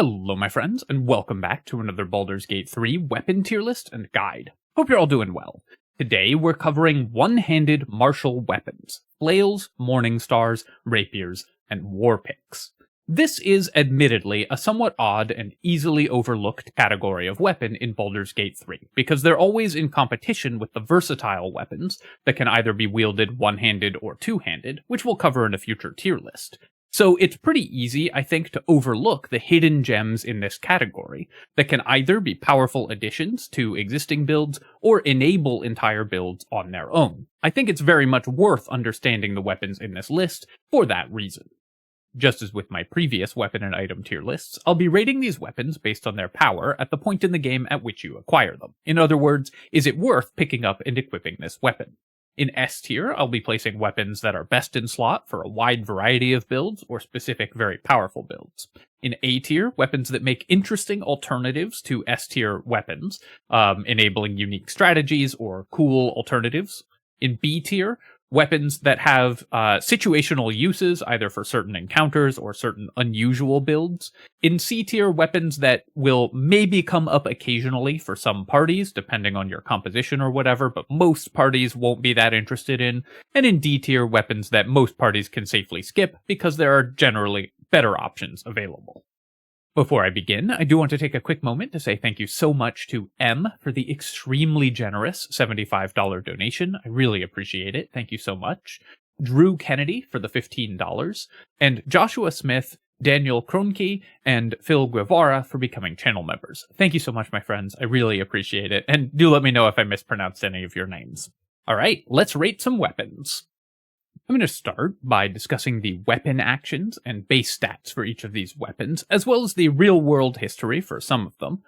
Hello my friends, and welcome back to another Baldur's Gate 3 weapon tier list and guide. Hope you're all doing well. Today we're covering one-handed martial weapons, flails, morningstars, rapiers, and war picks. This is admittedly a somewhat odd and easily overlooked category of weapon in Baldur's Gate 3, because they're always in competition with the versatile weapons that can either be wielded one-handed or two-handed, which we'll cover in a future tier list. So it's pretty easy, I think, to overlook the hidden gems in this category that can either be powerful additions to existing builds or enable entire builds on their own. I think it's very much worth understanding the weapons in this list for that reason. Just as with my previous weapon and item tier lists, I'll be rating these weapons based on their power at the point in the game at which you acquire them. In other words, is it worth picking up and equipping this weapon? In S tier, I'll be placing weapons that are best in slot for a wide variety of builds or specific very powerful builds. In A tier, weapons that make interesting alternatives to S tier weapons, enabling unique strategies or cool alternatives. In B tier, weapons that have situational uses, either for certain encounters or certain unusual builds. In C tier, weapons that will maybe come up occasionally for some parties, depending on your composition or whatever, but most parties won't be that interested in. And in D tier, weapons that most parties can safely skip because there are generally better options available. Before I begin, I do want to take a quick moment to say thank you so much to M for the extremely generous $75 donation. I really appreciate it. Thank you so much. Drew Kennedy for the $15, and Joshua Smith, Daniel Kronke, and Phil Guevara for becoming channel members. Thank you so much, my friends. I really appreciate it, and do let me know if I mispronounced any of your names. Alright, let's rate some weapons. I'm going to start by discussing the weapon actions and base stats for each of these weapons, as well as the real-world history for some of them.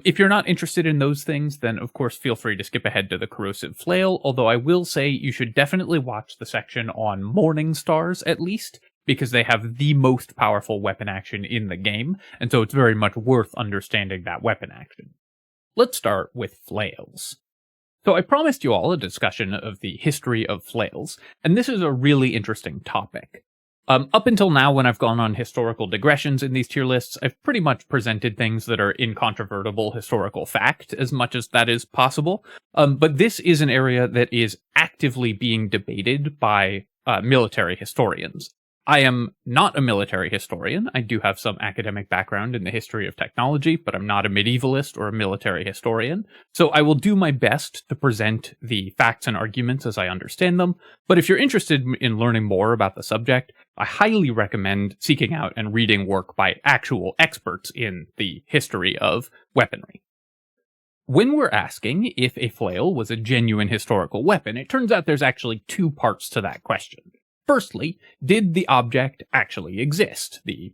If you're not interested in those things, then of course feel free to skip ahead to the Corrosive Flail, although I will say you should definitely watch the section on Morningstars at least, because they have the most powerful weapon action in the game, and so it's very much worth understanding that weapon action. Let's start with Flails. So I promised you all a discussion of the history of flails, and this is a really interesting topic. Up until now, when I've gone on historical digressions in these tier lists, I've pretty much presented things that are incontrovertible historical fact, as much as that is possible. But this is an area that is actively being debated by military historians. I am not a military historian. I do have some academic background in the history of technology, but I'm not a medievalist or a military historian. So I will do my best to present the facts and arguments as I understand them. But if you're interested in learning more about the subject, I highly recommend seeking out and reading work by actual experts in the history of weaponry. When we're asking if a flail was a genuine historical weapon, it turns out there's actually two parts to that question. Firstly, did the object actually exist? The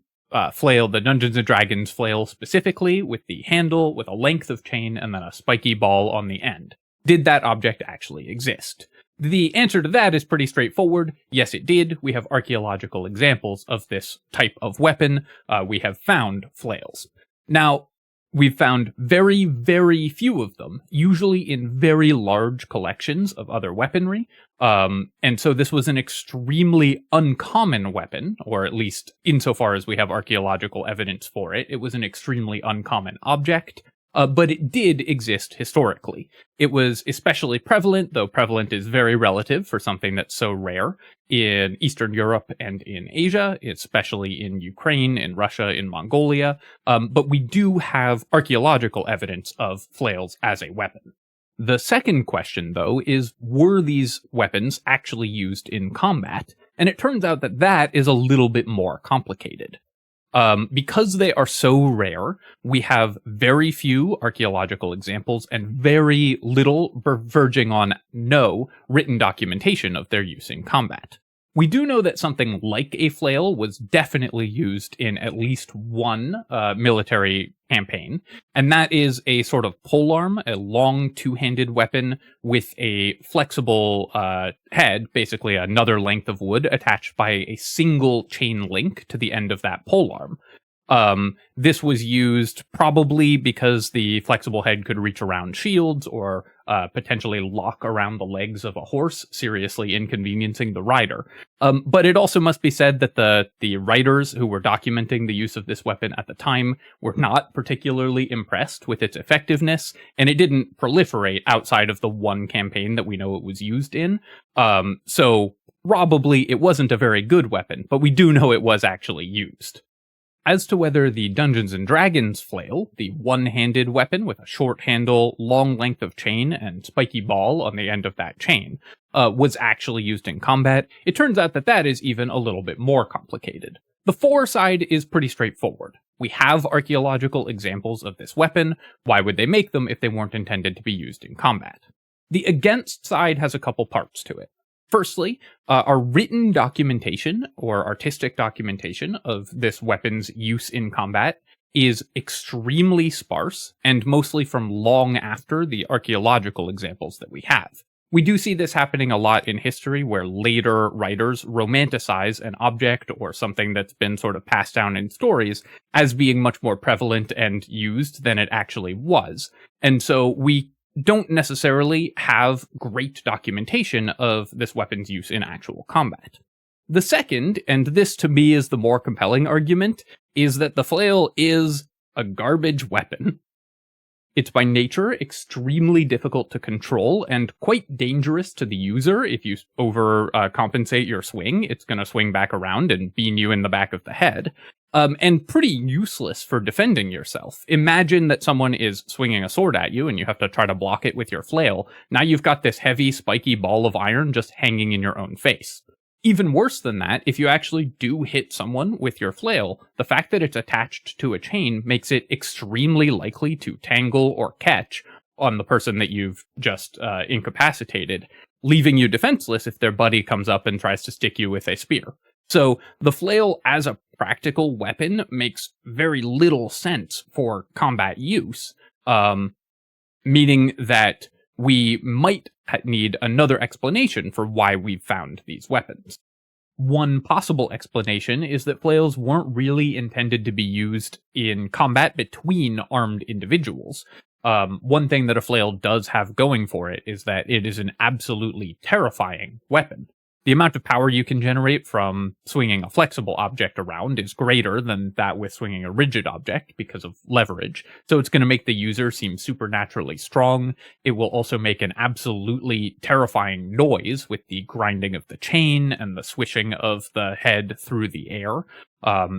flail, the Dungeons & Dragons flail specifically, with the handle, with a length of chain, and then a spiky ball on the end. Did that object actually exist? The answer to that is pretty straightforward. Yes, it did. We have archaeological examples of this type of weapon. We have found flails. Now, we've found very, very few of them, usually in very large collections of other weaponry. And so this was an extremely uncommon weapon, or at least insofar as we have archaeological evidence for it, it was an extremely uncommon object. But it did exist historically. It was especially prevalent, though prevalent is very relative for something that's so rare, in Eastern Europe and in Asia, especially in Ukraine, in Russia, in Mongolia. But we do have archaeological evidence of flails as a weapon. The second question, though, is were these weapons actually used in combat? And it turns out that that is a little bit more complicated. Because they are so rare, we have very few archaeological examples and very little, verging on no, written documentation of their use in combat. We do know that something like a flail was definitely used in at least one military campaign, and that is a sort of polearm, a long two-handed weapon with a flexible head, basically another length of wood attached by a single chain link to the end of that polearm. This was used probably because the flexible head could reach around shields or potentially lock around the legs of a horse, seriously inconveniencing the rider. But it also must be said that the writers who were documenting the use of this weapon at the time were not particularly impressed with its effectiveness, and it didn't proliferate outside of the one campaign that we know it was used in. So probably it wasn't a very good weapon, but we do know it was actually used. As to whether the Dungeons & Dragons flail, the one-handed weapon with a short handle, long length of chain, and spiky ball on the end of that chain, was actually used in combat, it turns out that that is even a little bit more complicated. The for side is pretty straightforward. We have archaeological examples of this weapon. Why would they make them if they weren't intended to be used in combat? The against side has a couple parts to it. Firstly, our written documentation or artistic documentation of this weapon's use in combat is extremely sparse and mostly from long after the archaeological examples that we have. We do see this happening a lot in history where later writers romanticize an object or something that's been sort of passed down in stories as being much more prevalent and used than it actually was. And so we don't necessarily have great documentation of this weapon's use in actual combat. The second, and this to me is the more compelling argument, is that the flail is a garbage weapon. It's by nature extremely difficult to control and quite dangerous to the user. If you overcompensate your swing, it's going to swing back around and bean you in the back of the head. And pretty useless for defending yourself. Imagine that someone is swinging a sword at you and you have to try to block it with your flail. Now you've got this heavy, spiky ball of iron just hanging in your own face. Even worse than that, if you actually do hit someone with your flail, the fact that it's attached to a chain makes it extremely likely to tangle or catch on the person that you've just incapacitated, leaving you defenseless if their buddy comes up and tries to stick you with a spear. So the flail as a practical weapon makes very little sense for combat use, meaning that we might need another explanation for why we've found these weapons. One possible explanation is that flails weren't really intended to be used in combat between armed individuals. One thing that a flail does have going for it is that it is an absolutely terrifying weapon. The amount of power you can generate from swinging a flexible object around is greater than that with swinging a rigid object because of leverage, so it's going to make the user seem supernaturally strong. It will also make an absolutely terrifying noise with the grinding of the chain and the swishing of the head through the air,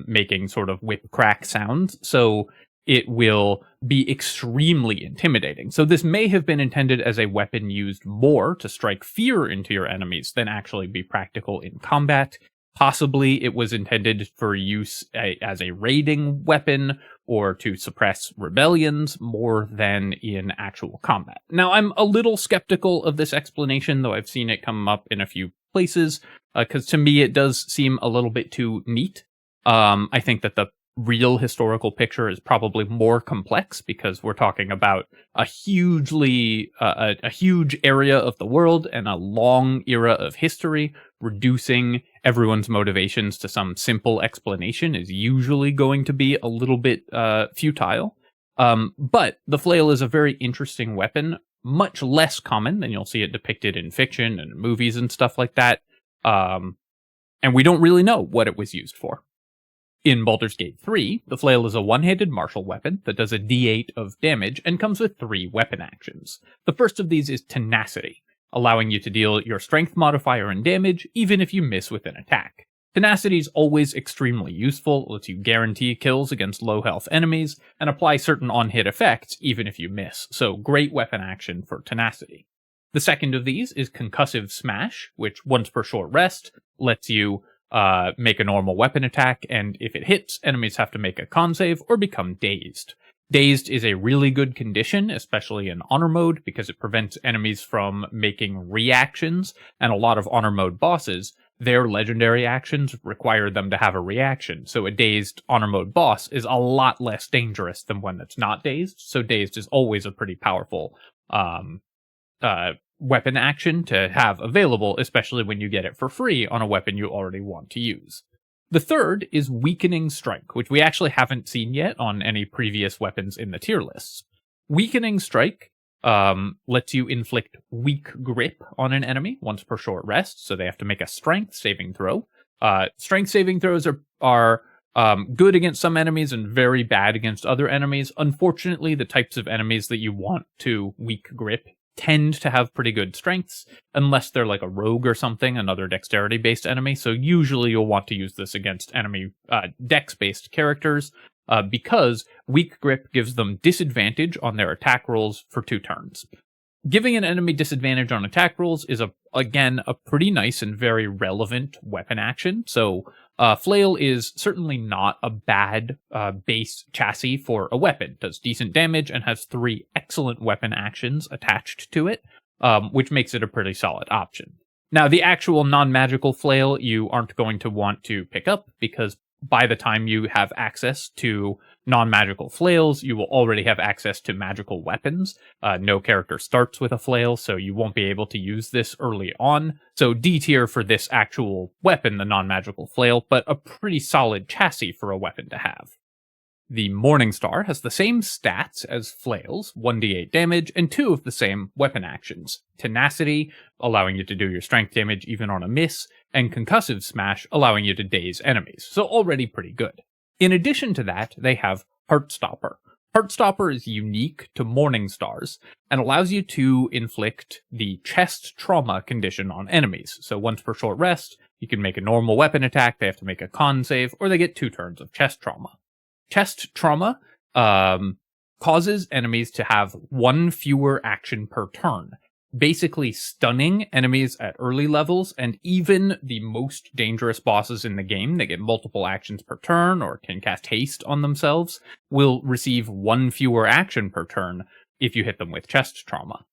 making sort of whip crack sounds, so it will be extremely intimidating. So this may have been intended as a weapon used more to strike fear into your enemies than actually be practical in combat. Possibly it was intended for use as a raiding weapon or to suppress rebellions more than in actual combat. Now, I'm a little skeptical of this explanation, though I've seen it come up in a few places, because to me it does seem a little bit too neat. I think that the real historical picture is probably more complex because we're talking about a huge area of the world and a long era of history. Reducing everyone's motivations to some simple explanation is usually going to be a little bit futile. But the flail is a very interesting weapon, much less common than you'll see it depicted in fiction and movies and stuff like that. And we don't really know what it was used for. In Baldur's Gate 3, the flail is a one-handed martial weapon that does a d8 of damage and comes with 3 weapon actions. The first of these is Tenacity, allowing you to deal your strength modifier and damage even if you miss with an attack. Tenacity is always extremely useful, lets you guarantee kills against low-health enemies, and apply certain on-hit effects even if you miss, so great weapon action for Tenacity. The second of these is Concussive Smash, which once per short rest lets you make a normal weapon attack, and if it hits, enemies have to make a con save or become dazed. Dazed is a really good condition, especially in Honor Mode, because it prevents enemies from making reactions, and a lot of Honor Mode bosses, their legendary actions require them to have a reaction, so a dazed Honor Mode boss is a lot less dangerous than one that's not dazed, so dazed is always a pretty powerful weapon action to have available, especially when you get it for free on a weapon you already want to use. The third is Weakening Strike, which we actually haven't seen yet on any previous weapons in the tier lists. Weakening Strike lets you inflict weak grip on an enemy once per short rest, so they have to make a strength saving throw. Strength saving throws are good against some enemies and very bad against other enemies. Unfortunately, the types of enemies that you want to weak grip tend to have pretty good strengths, unless they're like a rogue or something, another dexterity-based enemy. So usually you'll want to use this against enemy dex-based characters, because weak grip gives them disadvantage on their attack rolls for 2 turns. Giving an enemy disadvantage on attack rolls is, again, a pretty nice and very relevant weapon action. So Flail is certainly not a bad base chassis for a weapon. Does decent damage and has 3 excellent weapon actions attached to it, which makes it a pretty solid option. Now, the actual non-magical Flail you aren't going to want to pick up, because by the time you have access to non-magical flails, you will already have access to magical weapons. No character starts with a flail, so you won't be able to use this early on. So D tier for this actual weapon, the non-magical flail, but a pretty solid chassis for a weapon to have. The Morningstar has the same stats as Flails, 1d8 damage, and 2 of the same weapon actions. Tenacity, allowing you to do your strength damage even on a miss, and Concussive Smash, allowing you to daze enemies, so already pretty good. In addition to that, they have Heartstopper. Heartstopper is unique to Morningstars, and allows you to inflict the chest trauma condition on enemies. So once per short rest, you can make a normal weapon attack, they have to make a con save, or they get 2 turns of chest trauma. Chest trauma causes enemies to have 1 fewer action per turn, basically stunning enemies at early levels, and even the most dangerous bosses in the game that get multiple actions per turn or can cast haste on themselves will receive 1 fewer action per turn if you hit them with chest trauma.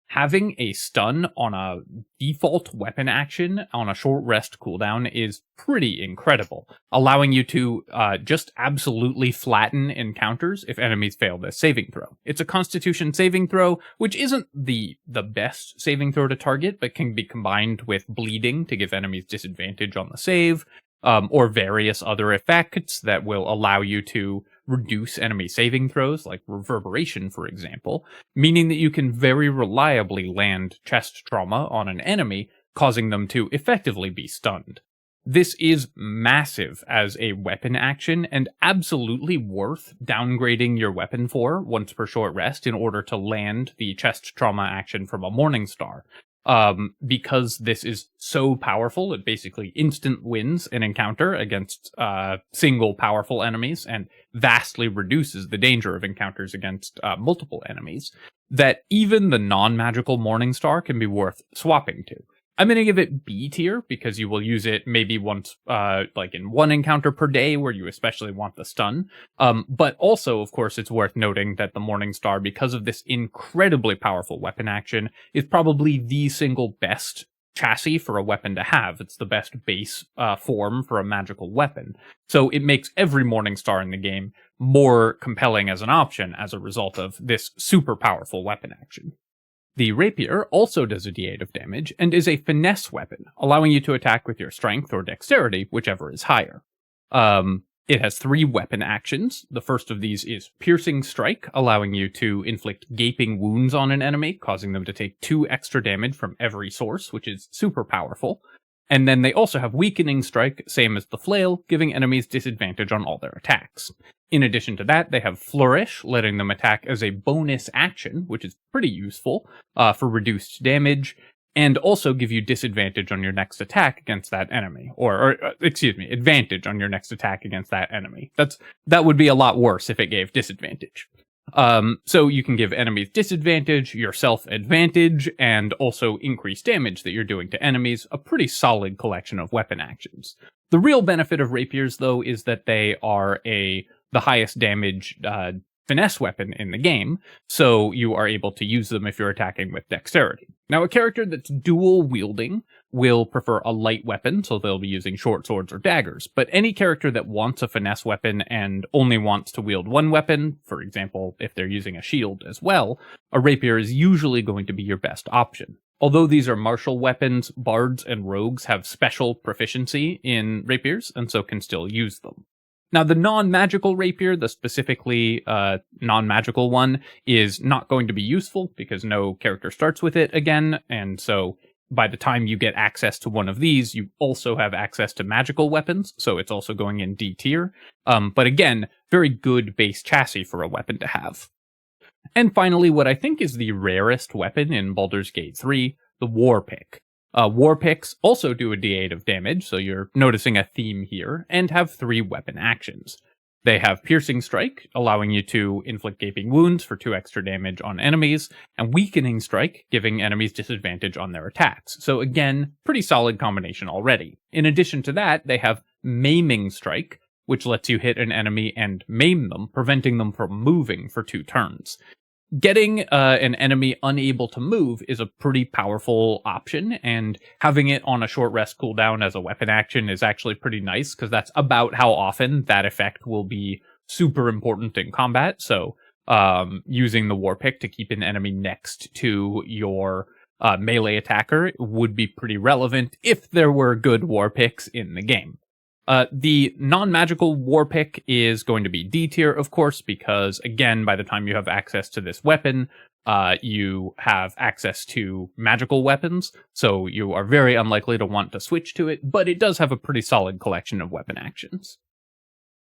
Having a stun on a default weapon action on a short rest cooldown is pretty incredible, allowing you to just absolutely flatten encounters if enemies fail this saving throw. It's a Constitution saving throw, which isn't the best saving throw to target, but can be combined with bleeding to give enemies disadvantage on the save, or various other effects that will allow you to reduce enemy saving throws, like Reverberation, for example, meaning that you can very reliably land chest trauma on an enemy, causing them to effectively be stunned. This is massive as a weapon action, and absolutely worth downgrading your weapon for once per short rest in order to land the chest trauma action from a Morningstar. Because this is so powerful, it basically instant wins an encounter against single powerful enemies and vastly reduces the danger of encounters against multiple enemies, that even the non-magical Morningstar can be worth swapping to. I'm going to give it B tier because you will use it maybe once, like in 1 encounter per day where you especially want the stun. But also, of course, it's worth noting that the Morningstar, because of this incredibly powerful weapon action, is probably the single best chassis for a weapon to have. It's the best base form for a magical weapon. So it makes every Morningstar in the game more compelling as an option as a result of this super powerful weapon action. The Rapier also does a d8 of damage, and is a finesse weapon, allowing you to attack with your strength or dexterity, whichever is higher. It has 3 weapon actions. The first of these is Piercing Strike, allowing you to inflict gaping wounds on an enemy, causing them to take 2 extra damage from every source, which is super powerful. And then they also have Weakening Strike, same as the Flail, giving enemies disadvantage on all their attacks. In addition to that, they have Flourish, letting them attack as a bonus action, which is pretty useful for reduced damage, and also give you disadvantage on your next attack against that enemy. Advantage on your next attack against that enemy. That would be a lot worse if it gave disadvantage. So you can give enemies disadvantage, yourself advantage, and also increase damage that you're doing to enemies. A pretty solid collection of weapon actions. The real benefit of rapiers, though, is that they are the highest damage finesse weapon in the game, so you are able to use them if you're attacking with dexterity. Now, a character that's dual wielding will prefer a light weapon, so they'll be using short swords or daggers, but any character that wants a finesse weapon and only wants to wield 1 weapon, for example, if they're using a shield as well, a rapier is usually going to be your best option. Although these are martial weapons, bards and rogues have special proficiency in rapiers, and so can still use them. Now, the non-magical rapier, the specifically non-magical one, is not going to be useful because no character starts with it again, and so by the time you get access to one of these, you also have access to magical weapons, so it's also going in D tier. But again, very good base chassis for a weapon to have. And finally, what I think is the rarest weapon in Baldur's Gate 3, the War Pick. War Picks also do a d8 of damage, so you're noticing a theme here, and have 3 weapon actions. They have Piercing Strike, allowing you to inflict gaping wounds for 2 extra damage on enemies, and Weakening Strike, giving enemies disadvantage on their attacks. So again, pretty solid combination already. In addition to that, they have Maiming Strike, which lets you hit an enemy and maim them, preventing them from moving for 2 turns. Getting an enemy unable to move is a pretty powerful option, and having it on a short rest cooldown as a weapon action is actually pretty nice, because that's about how often that effect will be super important in combat. So using the War Pick to keep an enemy next to your melee attacker would be pretty relevant if there were good War Picks in the game. The non-magical War Pick is going to be D tier, of course, because, again, by the time you have access to this weapon, you have access to magical weapons, so you are very unlikely to want to switch to it, but it does have a pretty solid collection of weapon actions.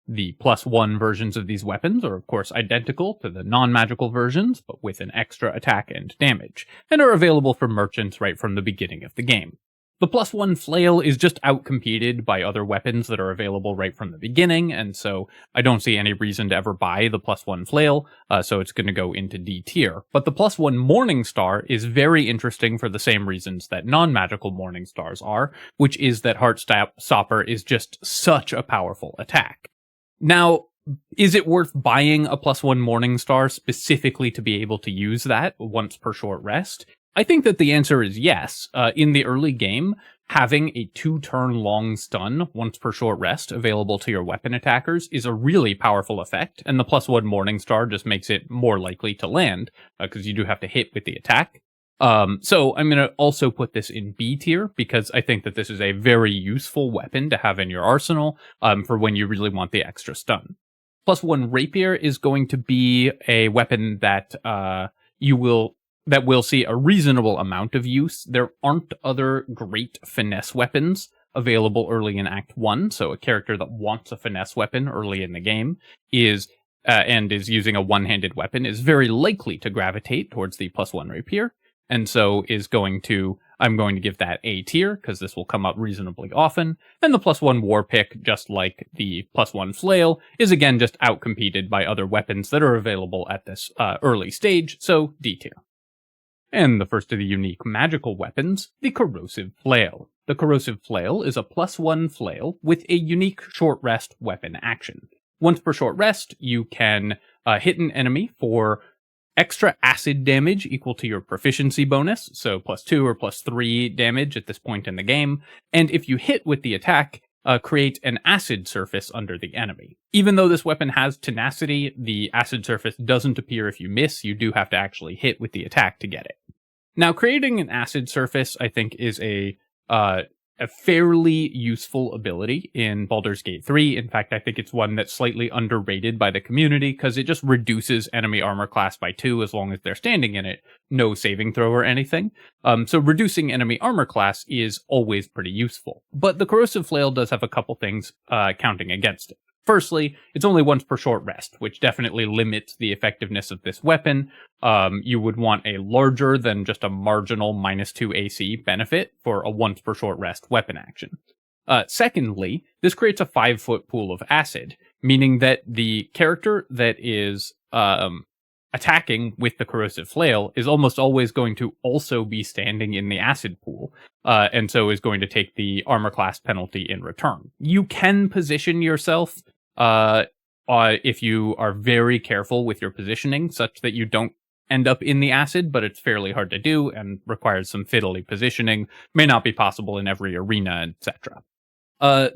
The +1 versions of these weapons are, of course, identical to the non-magical versions, but with an extra attack and damage, and are available for merchants right from the beginning of the game. The +1 Flail is just outcompeted by other weapons that are available right from the beginning, and so I don't see any reason to ever buy the +1 Flail, so it's going to go into D tier. But the +1 Morningstar is very interesting for the same reasons that non-magical Morningstars are, which is that Heartstopper is just such a powerful attack. Now, is it worth buying a +1 Morningstar specifically to be able to use that once per short rest? I think that the answer is yes. In the early game, having a 2-turn long stun once per short rest available to your weapon attackers is a really powerful effect, and the +1 Morningstar just makes it more likely to land, because you do have to hit with the attack. So I'm going to also put this in B tier, because I think that this is a very useful weapon to have in your arsenal for when you really want the extra stun. +1 Rapier is going to be a weapon that will see a reasonable amount of use. There aren't other great finesse weapons available early in Act 1, so a character that wants a finesse weapon early in the game and is using a one-handed weapon is very likely to gravitate towards the +1 Rapier, and so I'm going to give that A tier, because this will come up reasonably often, and the +1 War Pick, just like the +1 Flail, is again just outcompeted by other weapons that are available at this early stage, so D tier. And the first of the unique magical weapons, the Corrosive Flail. The Corrosive Flail is a +1 flail with a unique short rest weapon action. Once per short rest, you can hit an enemy for extra acid damage equal to your proficiency bonus, so +2 or +3 damage at this point in the game, and if you hit with the attack, create an acid surface under the enemy. Even though this weapon has tenacity, the acid surface doesn't appear if you miss. You do have to actually hit with the attack to get it. Now, creating an acid surface, I think, is a fairly useful ability in Baldur's Gate 3. In fact, I think it's one that's slightly underrated by the community, because it just reduces enemy armor class by 2 as long as they're standing in it. No saving throw or anything. So reducing enemy armor class is always pretty useful. But the Corrosive Flail does have a couple things counting against it. Firstly, it's only once per short rest, which definitely limits the effectiveness of this weapon. You would want a larger than just a marginal -2 AC benefit for a once per short rest weapon action. Secondly, this creates a 5-foot pool of acid, meaning that the character that is attacking with the Corrosive Flail is almost always going to also be standing in the acid pool, and so is going to take the armor class penalty in return. You can position yourself if you are very careful with your positioning, such that you don't end up in the acid, but it's fairly hard to do and requires some fiddly positioning, may not be possible in every arena, etc.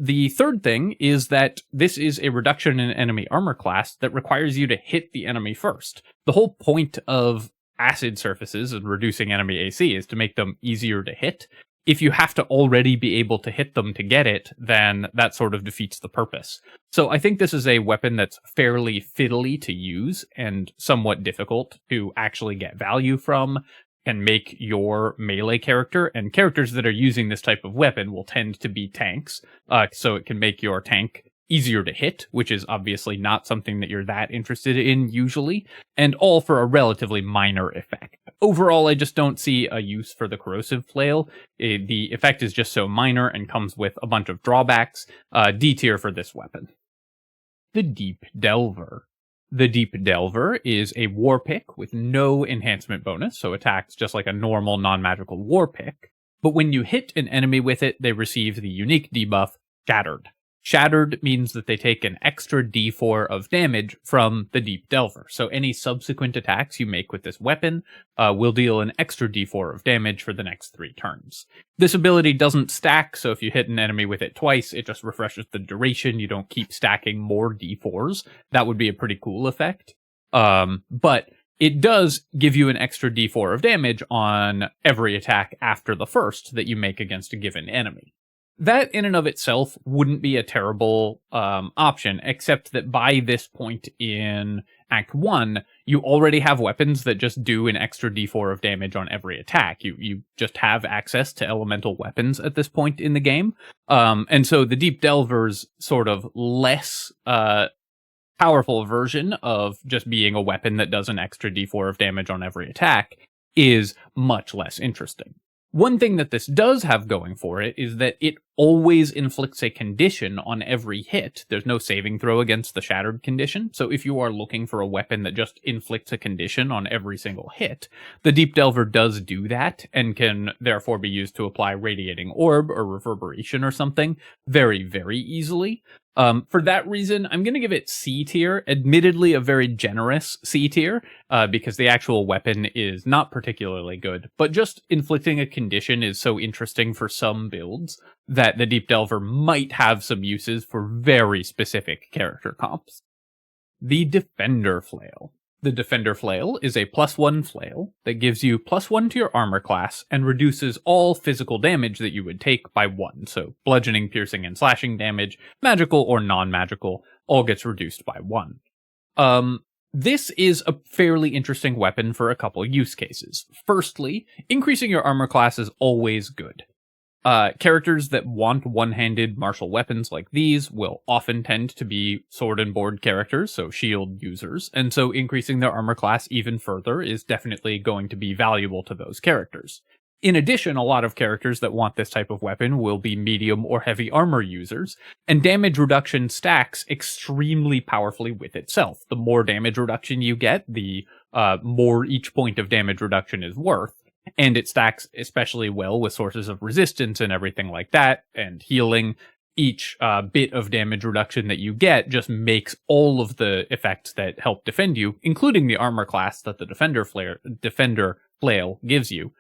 The third thing is that this is a reduction in enemy armor class that requires you to hit the enemy first. The whole point of acid surfaces and reducing enemy AC is to make them easier to hit. if you have to already be able to hit them to get it, then that sort of defeats the purpose. So I think this is a weapon that's fairly fiddly to use and somewhat difficult to actually get value from, can make your melee character, and characters that are using this type of weapon will tend to be tanks, so it can make your tank easier to hit, which is obviously not something that you're that interested in usually, and all for a relatively minor effect. Overall, I just don't see a use for the Corrosive Flail. The effect is just so minor and comes with a bunch of drawbacks. D tier for this weapon. The Deep Delver. The Deep Delver is a war pick with no enhancement bonus, so attacks just like a normal non-magical war pick. But when you hit an enemy with it, they receive the unique debuff, Shattered. Shattered means that they take an extra d4 of damage from the Deep Delver. So any subsequent attacks you make with this weapon will deal an extra d4 of damage for the next 3 turns. This ability doesn't stack, so if you hit an enemy with it twice, it just refreshes the duration. You don't keep stacking more d4s. That would be a pretty cool effect. But it does give you an extra d4 of damage on every attack after the first that you make against a given enemy. That in and of itself wouldn't be a terrible option, except that by this point in Act 1, you already have weapons that just do an extra d4 of damage on every attack. You just have access to elemental weapons at this point in the game. And so the Deep Delver's sort of less powerful version of just being a weapon that does an extra d4 of damage on every attack is much less interesting. One thing that this does have going for it is that it always inflicts a condition on every hit. There's no saving throw against the Shattered condition, so if you are looking for a weapon that just inflicts a condition on every single hit, the Deep Delver does do that, and can therefore be used to apply Radiating Orb or Reverberation or something very, very easily. For that reason, I'm going to give it C tier, admittedly a very generous C tier, because the actual weapon is not particularly good, but just inflicting a condition is so interesting for some builds that the Deep Delver might have some uses for very specific character comps. The Defender Flail. The Defender Flail is a +1 flail that gives you +1 to your armor class and reduces all physical damage that you would take by 1. So bludgeoning, piercing, and slashing damage, magical or non-magical, all gets reduced by 1. This is a fairly interesting weapon for a couple use cases. Firstly, increasing your armor class is always good. Characters that want one-handed martial weapons like these will often tend to be sword and board characters, so shield users, and so increasing their armor class even further is definitely going to be valuable to those characters. In addition, a lot of characters that want this type of weapon will be medium or heavy armor users, and damage reduction stacks extremely powerfully with itself. The more damage reduction you get, the more each point of damage reduction is worth. And it stacks especially well with sources of resistance and everything like that, and healing. Each bit of damage reduction that you get just makes all of the effects that help defend you, including the armor class that the Defender Flail gives you,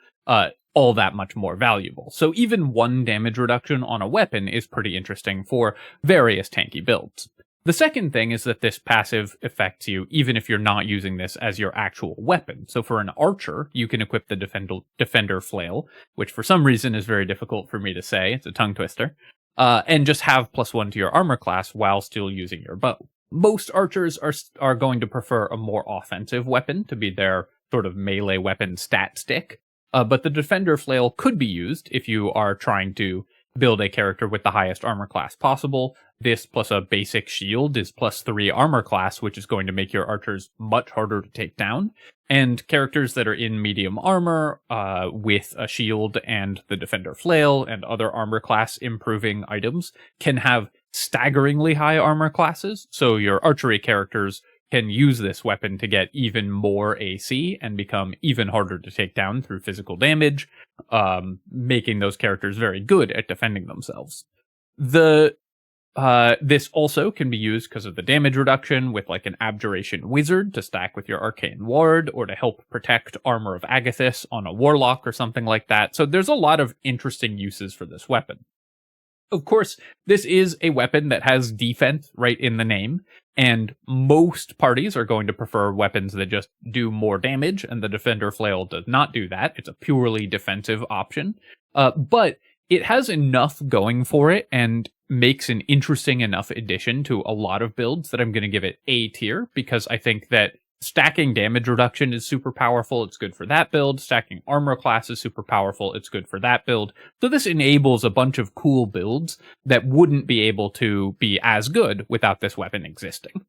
all that much more valuable. So even 1 damage reduction on a weapon is pretty interesting for various tanky builds. The second thing is that this passive affects you even if you're not using this as your actual weapon. So for an archer, you can equip the Defender Flail, which for some reason is very difficult for me to say. It's a tongue twister. And just have +1 to your armor class while still using your bow. Most archers are going to prefer a more offensive weapon to be their sort of melee weapon stat stick. But the Defender Flail could be used if you are trying to build a character with the highest armor class possible. This plus a basic shield is +3 armor class, which is going to make your archers much harder to take down. And characters that are in medium armor with a shield and the Defender Flail and other armor class improving items can have staggeringly high armor classes. So your archery characters can use this weapon to get even more AC and become even harder to take down through physical damage, making those characters very good at defending themselves. This also can be used because of the damage reduction with like an Abjuration Wizard to stack with your Arcane Ward, or to help protect Armor of Agathis on a Warlock or something like that. So there's a lot of interesting uses for this weapon. Of course, this is a weapon that has defense right in the name, and most parties are going to prefer weapons that just do more damage, and the Defender Flail does not do that. It's a purely defensive option. But it has enough going for it and makes an interesting enough addition to a lot of builds that I'm going to give it A tier, because I think that stacking damage reduction is super powerful. It's good for that build. Stacking armor class is super powerful. It's good for that build. So this enables a bunch of cool builds that wouldn't be able to be as good without this weapon existing.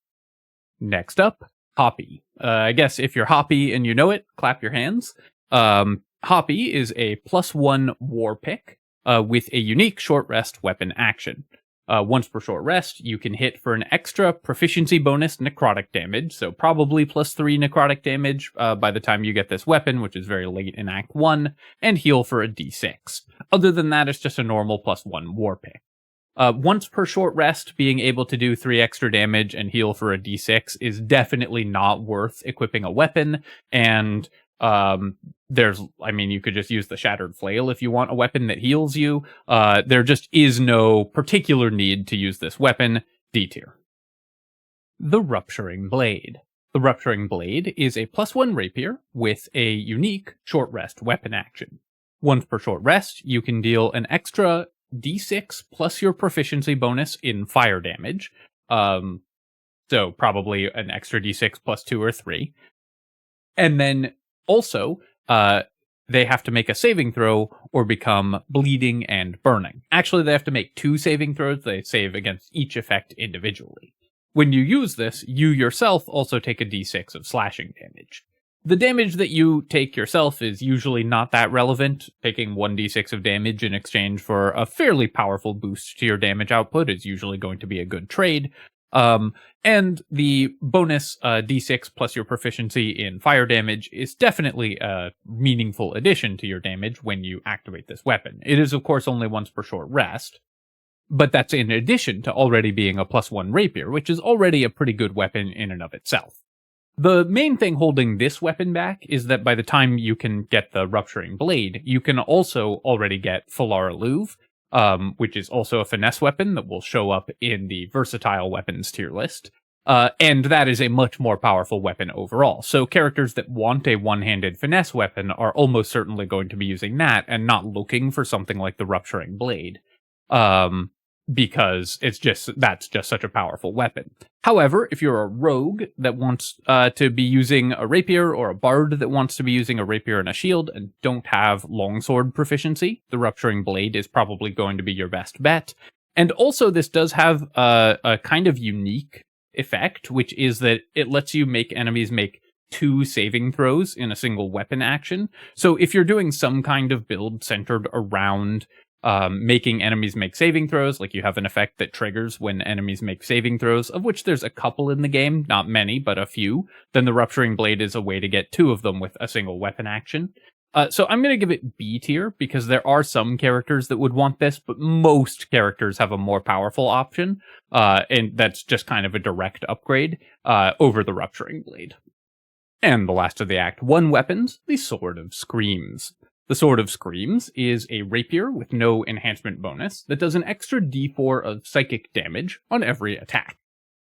Next up, Hoppy. I guess if you're Hoppy and you know it, clap your hands. Hoppy is a +1 war pick with a unique short rest weapon action. Once per short rest, you can hit for an extra proficiency bonus necrotic damage, so probably +3 necrotic damage by the time you get this weapon, which is very late in Act 1, and heal for a d6. Other than that, it's just a normal +1 war pick. Once per short rest, being able to do 3 extra damage and heal for a d6 is definitely not worth equipping a weapon, and you could just use the Shattered Flail if you want a weapon that heals you. There just is no particular need to use this weapon. D tier. The Rupturing Blade. The Rupturing Blade is a +1 rapier with a unique short rest weapon action. Once per short rest, you can deal an extra d6 plus your proficiency bonus in fire damage. So probably an extra d6 plus 2 or 3. And then also, they have to make a saving throw or become bleeding and burning. Actually, they have to make 2 saving throws. They save against each effect individually. When you use this, you yourself also take a d6 of slashing damage. The damage that you take yourself is usually not that relevant. Taking 1d6 of damage in exchange for a fairly powerful boost to your damage output is usually going to be a good trade. And the bonus d6 plus your proficiency in fire damage is definitely a meaningful addition to your damage when you activate this weapon. It is, of course, only once per short rest, but that's in addition to already being a +1 rapier, which is already a pretty good weapon in and of itself. The main thing holding this weapon back is that by the time you can get the Rupturing Blade, you can also already get Cephalopocalypse, which is also a finesse weapon that will show up in the versatile weapons tier list. And that is a much more powerful weapon overall. So characters that want a one-handed finesse weapon are almost certainly going to be using that and not looking for something like the Rupturing Blade. Because that's just such a powerful weapon. However, if you're a rogue that wants to be using a rapier, or a bard that wants to be using a rapier and a shield and don't have longsword proficiency, the Rupturing Blade is probably going to be your best bet. And also, this does have a kind of unique effect, which is that it lets you make enemies make 2 saving throws in a single weapon action. So if you're doing some kind of build centered around making enemies make saving throws, like you have an effect that triggers when enemies make saving throws, of which there's a couple in the game, not many, but a few, then the Rupturing Blade is a way to get 2 of them with a single weapon action. So I'm going to give it B tier, because there are some characters that would want this, but most characters have a more powerful option, and that's just kind of a direct upgrade over the Rupturing Blade. And the last of the Act 1 weapons, the Sword of Screams. The Sword of Screams is a rapier with no enhancement bonus that does an extra d4 of psychic damage on every attack.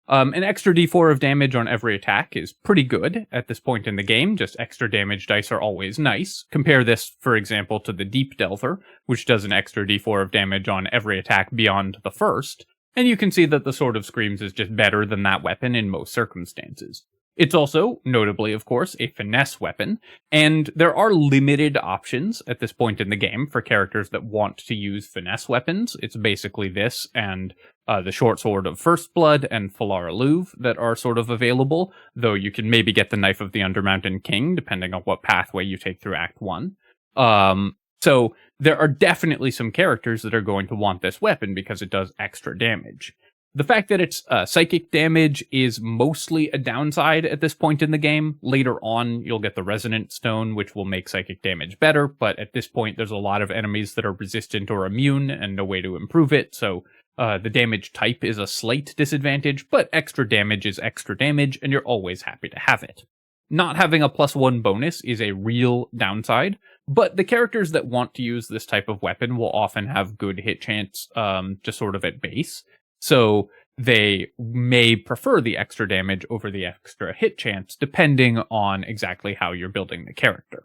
An extra d4 of damage on every attack is pretty good at this point in the game. Just extra damage dice are always nice. Compare this, for example, to the Deep Delver, which does an extra d4 of damage on every attack beyond the first, and you can see that the Sword of Screams is just better than that weapon in most circumstances. It's also, notably of course, a finesse weapon, and there are limited options at this point in the game for characters that want to use finesse weapons. It's basically this and the Short Sword of First Blood and Cephalopocalypse that are sort of available, though you can maybe get the Knife of the Undermountain King, depending on what pathway you take through Act 1. So there are definitely some characters that are going to want this weapon because it does extra damage. The fact that it's psychic damage is mostly a downside at this point in the game. Later on, you'll get the Resonant Stone, which will make psychic damage better, but at this point, there's a lot of enemies that are resistant or immune, and no way to improve it, so the damage type is a slight disadvantage, but extra damage is extra damage, and you're always happy to have it. Not having a +1 bonus is a real downside, But the characters that want to use this type of weapon will often have good hit chance just sort of at base. So they may prefer the extra damage over the extra hit chance, depending on exactly how you're building the character.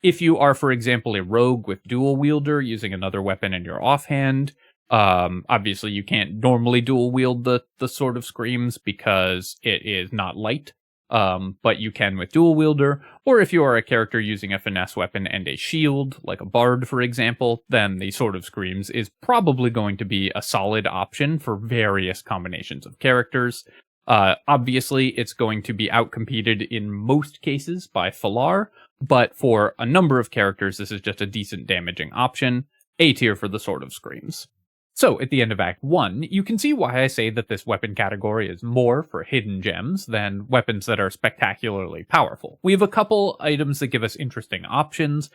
If you are, for example, a rogue with dual wielder using another weapon in your offhand, obviously you can't normally dual wield the Sword of Screams because it is not light. But you can with dual wielder, or if you are a character using a finesse weapon and a shield, like a bard for example, then the Sword of Screams is probably going to be a solid option for various combinations of characters. Obviously, it's going to be outcompeted in most cases by Falar, but for a number of characters, this is just a decent damaging option. A tier for the Sword of Screams. So, at the end of Act 1, you can see why I say that this weapon category is more for hidden gems than weapons that are spectacularly powerful. We have a couple items that give us interesting options.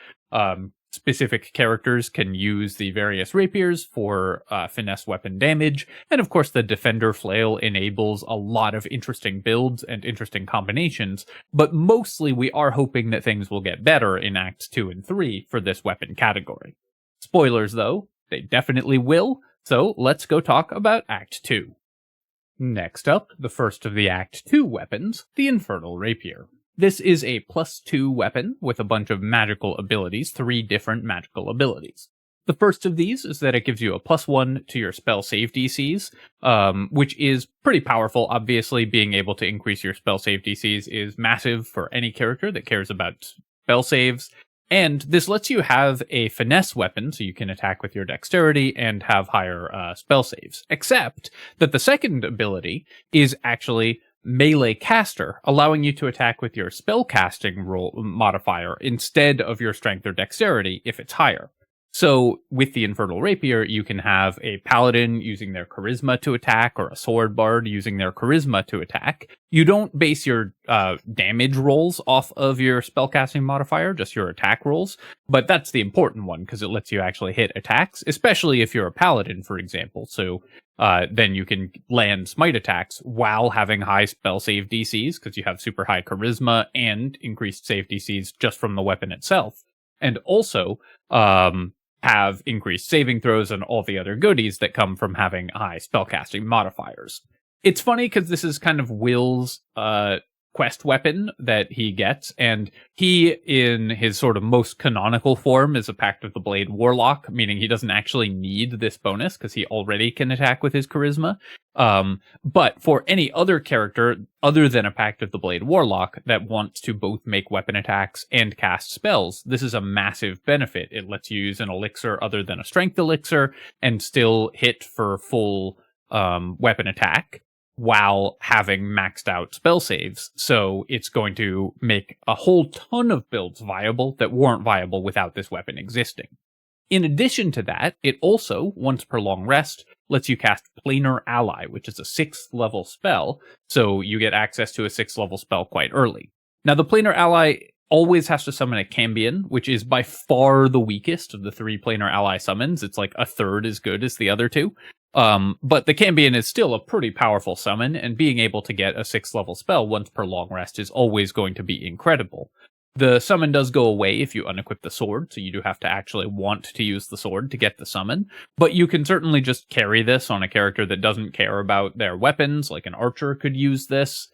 Specific characters can use the various rapiers for finesse weapon damage, and of course the Defender Flail enables a lot of interesting builds and interesting combinations, but mostly we are hoping that things will get better in Acts 2 and 3 for this weapon category. Spoilers though, they definitely will. So let's go talk about Act 2. Next up, the first of the Act 2 weapons, the Infernal Rapier. This is a +2 weapon with a bunch of magical abilities, 3 different magical abilities. The first of these is that it gives you a +1 to your spell save DCs, which is pretty powerful. Obviously, being able to increase your spell save DCs is massive for any character that cares about spell saves. And this lets you have a finesse weapon, so you can attack with your dexterity and have higher spell saves. Except that the second ability is actually melee caster, allowing you to attack with your spellcasting roll modifier instead of your strength or dexterity if it's higher. So with the Infernal Rapier, you can have a paladin using their charisma to attack, or a sword bard using their charisma to attack. You don't base your damage rolls off of your spellcasting modifier, just your attack rolls, but that's the important one because it lets you actually hit attacks, especially if you're a paladin, for example. So then you can land smite attacks while having high spell save DCs because you have super high charisma and increased save DCs just from the weapon itself. And also, have increased saving throws and all the other goodies that come from having high spellcasting modifiers. It's funny because this is kind of Will's quest weapon that he gets, and he, in his sort of most canonical form, is a Pact of the Blade Warlock, meaning he doesn't actually need this bonus because he already can attack with his charisma. But for any other character other than a Pact of the Blade Warlock that wants to both make weapon attacks and cast spells, this is a massive benefit. It lets you use an elixir other than a strength elixir and still hit for full weapon attack while having maxed out spell saves. So it's going to make a whole ton of builds viable that weren't viable without this weapon existing. In addition to that, it also, once per long rest, lets you cast Planar Ally, which is a 6th level spell, so you get access to a 6th level spell quite early. Now, the Planar Ally always has to summon a Cambion, which is by far the weakest of the 3 Planar Ally summons. It's like a third as good as the other 2. But the Cambion is still a pretty powerful summon, and being able to get a 6th level spell once per long rest is always going to be incredible. The summon does go away if you unequip the sword, so you do have to actually want to use the sword to get the summon, but you can certainly just carry this on a character that doesn't care about their weapons, like an archer could use this,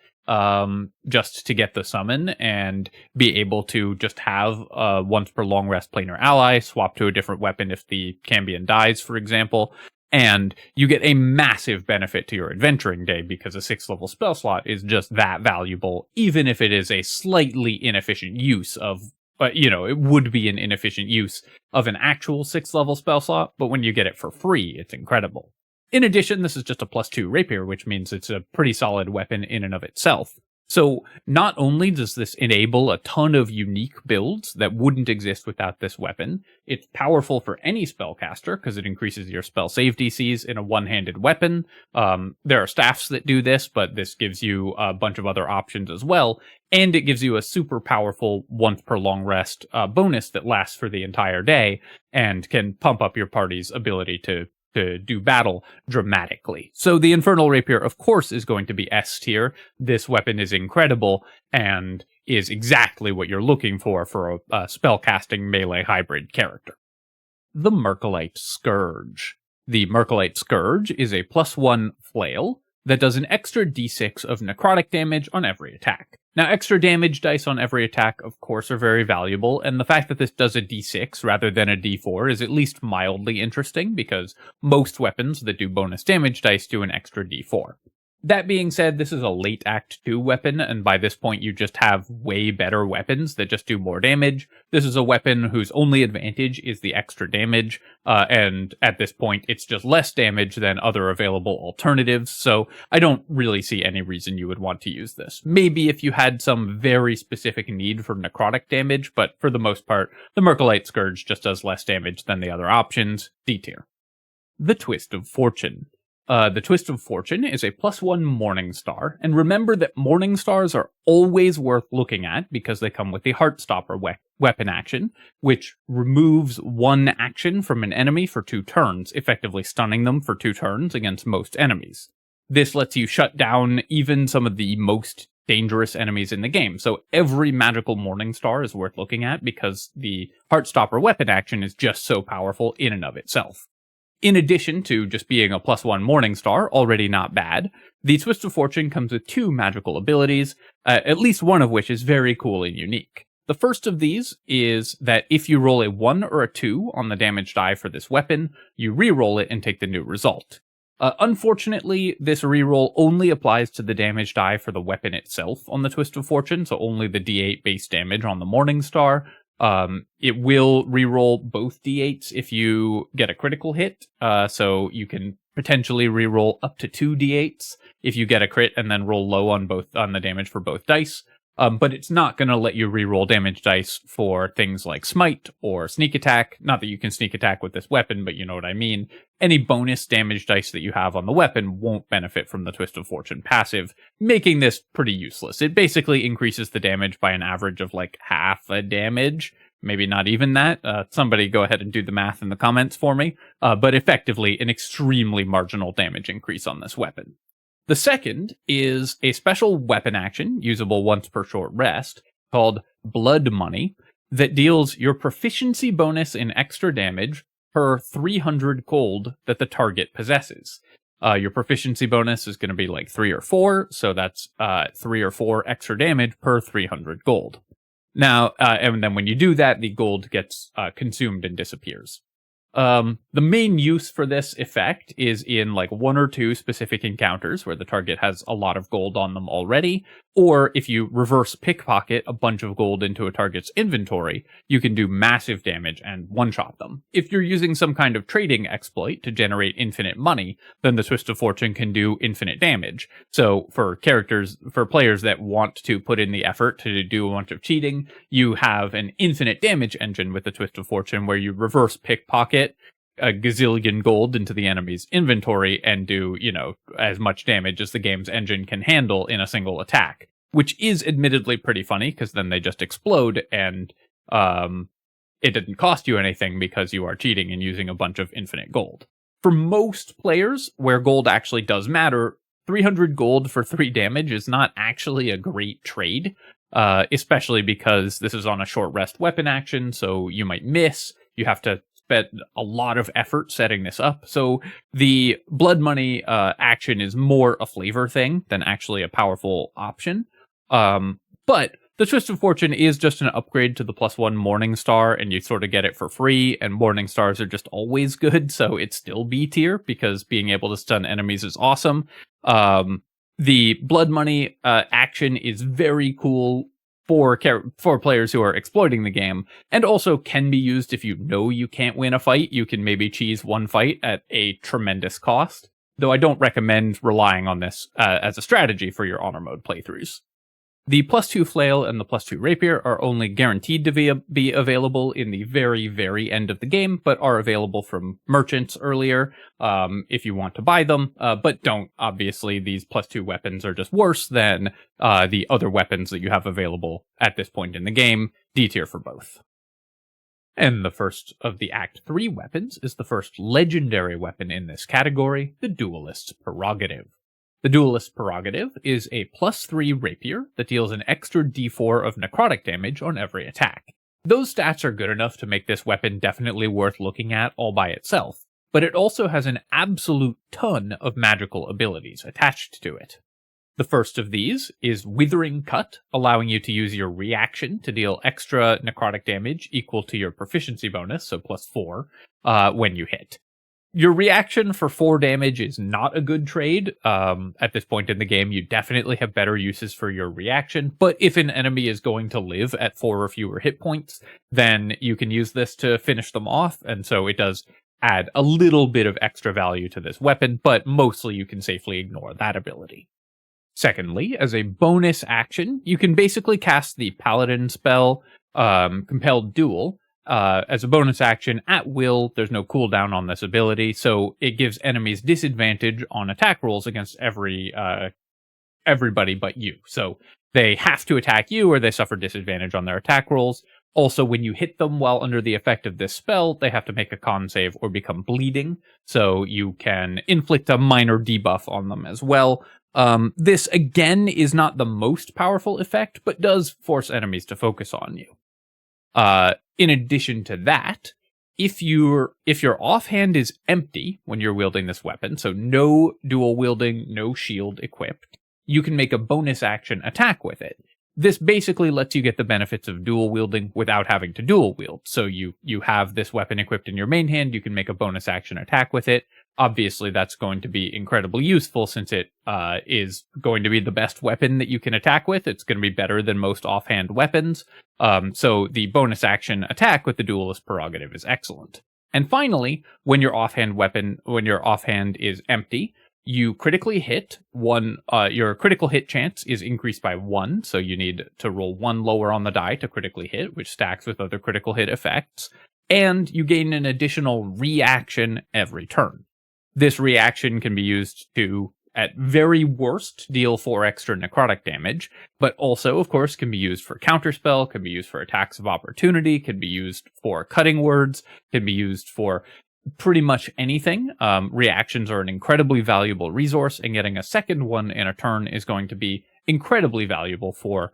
just to get the summon and be able to just have a once per long rest Planar Ally, swap to a different weapon if the Cambion dies, for example. And you get a massive benefit to your adventuring day because a 6th level spell slot is just that valuable, even if it is a slightly inefficient use of, it would be an inefficient use of an actual 6th level spell slot, but when you get it for free, it's incredible. In addition, this is just a +2 rapier, which means it's a pretty solid weapon in and of itself. So not only does this enable a ton of unique builds that wouldn't exist without this weapon, it's powerful for any spellcaster because it increases your spell save DCs in a one-handed weapon. There are staffs that do this, but this gives you a bunch of other options as well, and it gives you a super powerful once per long rest bonus that lasts for the entire day and can pump up your party's ability to do battle dramatically. So the Infernal Rapier, of course, is going to be S tier. This weapon is incredible, and is exactly what you're looking for a spellcasting melee hybrid character. The Myrkulite Scourge. The Myrkulite Scourge is a +1 flail that does an extra d6 of necrotic damage on every attack. Now, extra damage dice on every attack, of course, are very valuable, and the fact that this does a d6 rather than a d4 is at least mildly interesting, because most weapons that do bonus damage dice do an extra d4. That being said, this is a late Act 2 weapon, and by this point you just have way better weapons that just do more damage. This is a weapon whose only advantage is the extra damage, and at this point it's just less damage than other available alternatives, so I don't really see any reason you would want to use this. Maybe if you had some very specific need for necrotic damage, but for the most part, the Myrkulite Scourge just does less damage than the other options. D tier. The Twist of Fortune. The Twist of Fortune is a +1 Morningstar, and remember that Morningstars are always worth looking at because they come with the Heartstopper weapon action, which removes one action from an enemy for 2 turns, effectively stunning them for 2 turns against most enemies. This lets you shut down even some of the most dangerous enemies in the game, so every magical Morningstar is worth looking at because the Heartstopper weapon action is just so powerful in and of itself. In addition to just being a +1 Morningstar, already not bad, the Twist of Fortune comes with 2 magical abilities, at least one of which is very cool and unique. The first of these is that if you roll a 1 or a 2 on the damage die for this weapon, you re-roll it and take the new result. Unfortunately, this reroll only applies to the damage die for the weapon itself on the Twist of Fortune, so only the d8 base damage on the Morningstar. It will reroll both d8s if you get a critical hit, so you can potentially reroll up to 2 d8s if you get a crit and then roll low on the damage for both dice. But it's not going to let you reroll damage dice for things like Smite or Sneak Attack. Not that you can Sneak Attack with this weapon, but you know what I mean. Any bonus damage dice that you have on the weapon won't benefit from the Twist of Fortune passive, making this pretty useless. It basically increases the damage by an average of like half a damage. Maybe not even that. Somebody go ahead and do the math in the comments for me. But effectively, an extremely marginal damage increase on this weapon. The second is a special weapon action, usable once per short rest, called Blood Money, that deals your proficiency bonus in extra damage per 300 gold that the target possesses. Your proficiency bonus is going to be like 3 or 4, so that's 3 or 4 extra damage per 300 gold. Now, and then when you do that, the gold gets consumed and disappears. The main use for this effect is in like 1 or 2 specific encounters where the target has a lot of gold on them already, or if you reverse pickpocket a bunch of gold into a target's inventory, you can do massive damage and one-shot them. If you're using some kind of trading exploit to generate infinite money, then the Twist of Fortune can do infinite damage. So for players that want to put in the effort to do a bunch of cheating, you have an infinite damage engine with the Twist of Fortune where you reverse pickpocket a gazillion gold into the enemy's inventory and do, as much damage as the game's engine can handle in a single attack, which is admittedly pretty funny because then they just explode and it didn't cost you anything because you are cheating and using a bunch of infinite gold. For most players where gold actually does matter, 300 gold for 3 damage is not actually a great trade, especially because this is on a short rest weapon action, so you might miss. You have to spend a lot of effort setting this up. So the Blood Money action is more a flavor thing than actually a powerful option. But the Twist of Fortune is just an upgrade to the +1 Morningstar, and you sort of get it for free, and Morningstars are just always good, so it's still B tier, because being able to stun enemies is awesome. The Blood Money action is very cool for players who are exploiting the game, and also can be used if you know you can't win a fight. You can maybe cheese one fight at a tremendous cost, though I don't recommend relying on this as a strategy for your honor mode playthroughs. The +2 Flail and the +2 Rapier are only guaranteed to be available in the very, very end of the game, but are available from merchants earlier if you want to buy them, but don't. Obviously, these +2 weapons are just worse than the other weapons that you have available at this point in the game. D tier for both. And the first of the Act 3 weapons is the first legendary weapon in this category, the Duellist's Prerogative. The Duellist Prerogative is a +3 rapier that deals an extra d4 of necrotic damage on every attack. Those stats are good enough to make this weapon definitely worth looking at all by itself, but it also has an absolute ton of magical abilities attached to it. The first of these is Withering Cut, allowing you to use your reaction to deal extra necrotic damage equal to your proficiency bonus, so +4, when you hit. Your reaction for 4 damage is not a good trade. At this point in the game, you definitely have better uses for your reaction, but if an enemy is going to live at 4 or fewer hit points, then you can use this to finish them off, and so it does add a little bit of extra value to this weapon, but mostly you can safely ignore that ability. Secondly, as a bonus action, you can basically cast the Paladin spell, Compelled Duel, as a bonus action at will. There's no cooldown on this ability, so it gives enemies disadvantage on attack rolls against everybody but you. So they have to attack you or they suffer disadvantage on their attack rolls. Also, when you hit them while under the effect of this spell, they have to make a con save or become bleeding, so you can inflict a minor debuff on them as well. This, again, is not the most powerful effect, but does force enemies to focus on you. In addition to that, if your offhand is empty when you're wielding this weapon, so no dual wielding, no shield equipped, you can make a bonus action attack with it. This basically lets you get the benefits of dual wielding without having to dual wield. So you have this weapon equipped in your main hand, you can make a bonus action attack with it. Obviously, that's going to be incredibly useful since it is going to be the best weapon that you can attack with. It's going to be better than most offhand weapons. So the bonus action attack with the Duelist Prerogative is excellent. And finally, when your offhand is empty, you critically hit one. Your critical hit chance is increased by 1, so you need to roll 1 lower on the die to critically hit, which stacks with other critical hit effects. And you gain an additional reaction every turn. This reaction can be used to, at very worst, deal 4 extra necrotic damage, but also, of course, can be used for counterspell, can be used for attacks of opportunity, can be used for cutting words, can be used for pretty much anything. Reactions are an incredibly valuable resource, and getting a second one in a turn is going to be incredibly valuable for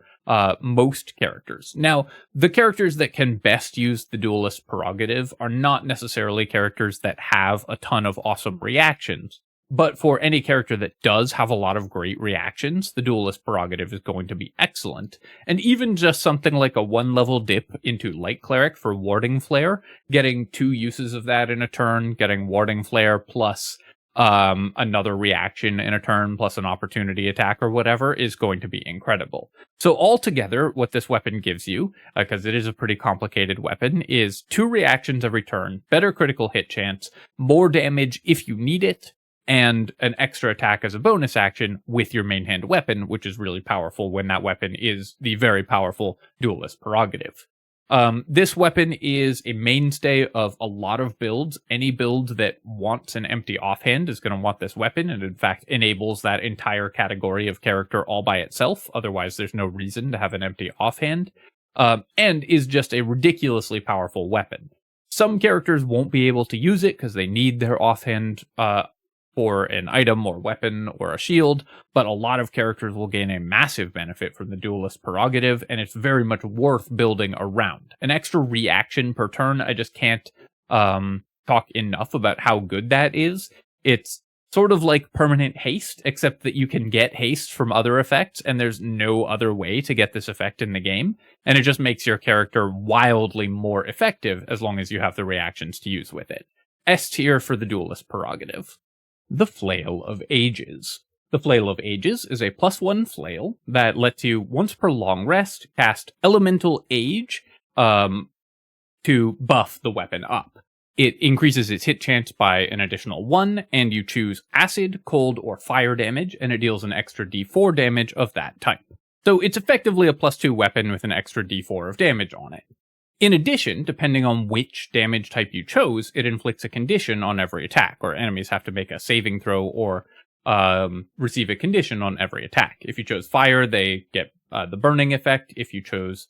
most characters. Now, the characters that can best use the Duelist Prerogative are not necessarily characters that have a ton of awesome reactions, but for any character that does have a lot of great reactions, the Duelist Prerogative is going to be excellent. And even just something like a 1-level dip into Light Cleric for Warding Flare, getting 2 uses of that in a turn, getting Warding Flare plus another reaction in a turn plus an opportunity attack or whatever is going to be incredible. So altogether, what this weapon gives you, because it is a pretty complicated weapon, is 2 reactions every turn, better critical hit chance, more damage if you need it, and an extra attack as a bonus action with your main hand weapon, which is really powerful when that weapon is the very powerful Duelist Prerogative. This weapon is a mainstay of a lot of builds. Any build that wants an empty offhand is going to want this weapon, and in fact enables that entire category of character all by itself. Otherwise, there's no reason to have an empty offhand, and is just a ridiculously powerful weapon. Some characters won't be able to use it because they need their offhand for an item or weapon or a shield, but a lot of characters will gain a massive benefit from the Duelist Prerogative, and it's very much worth building around. An extra reaction per turn, I just can't talk enough about how good that is. It's sort of like permanent haste, except that you can get haste from other effects, and there's no other way to get this effect in the game, and it just makes your character wildly more effective as long as you have the reactions to use with it. S tier for the Duelist Prerogative. The Flail of Ages. The Flail of Ages is a +1 flail that lets you, once per long rest, cast Elemental Age to buff the weapon up. It increases its hit chance by an additional 1, and you choose acid, cold, or fire damage, and it deals an extra d4 damage of that type. So it's effectively a +2 weapon with an extra d4 of damage on it. In addition, depending on which damage type you chose, it inflicts a condition on every attack, or enemies have to make a saving throw or receive a condition on every attack. If you chose fire, they get the burning effect. If you chose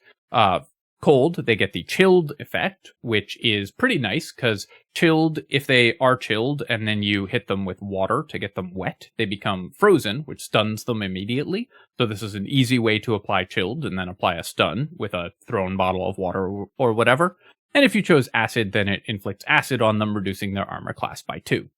Cold, they get the chilled effect, which is pretty nice because chilled, if they are chilled and then you hit them with water to get them wet, they become frozen, which stuns them immediately. So this is an easy way to apply chilled and then apply a stun with a thrown bottle of water or whatever. And if you chose acid, then it inflicts acid on them, reducing their armor class by 2.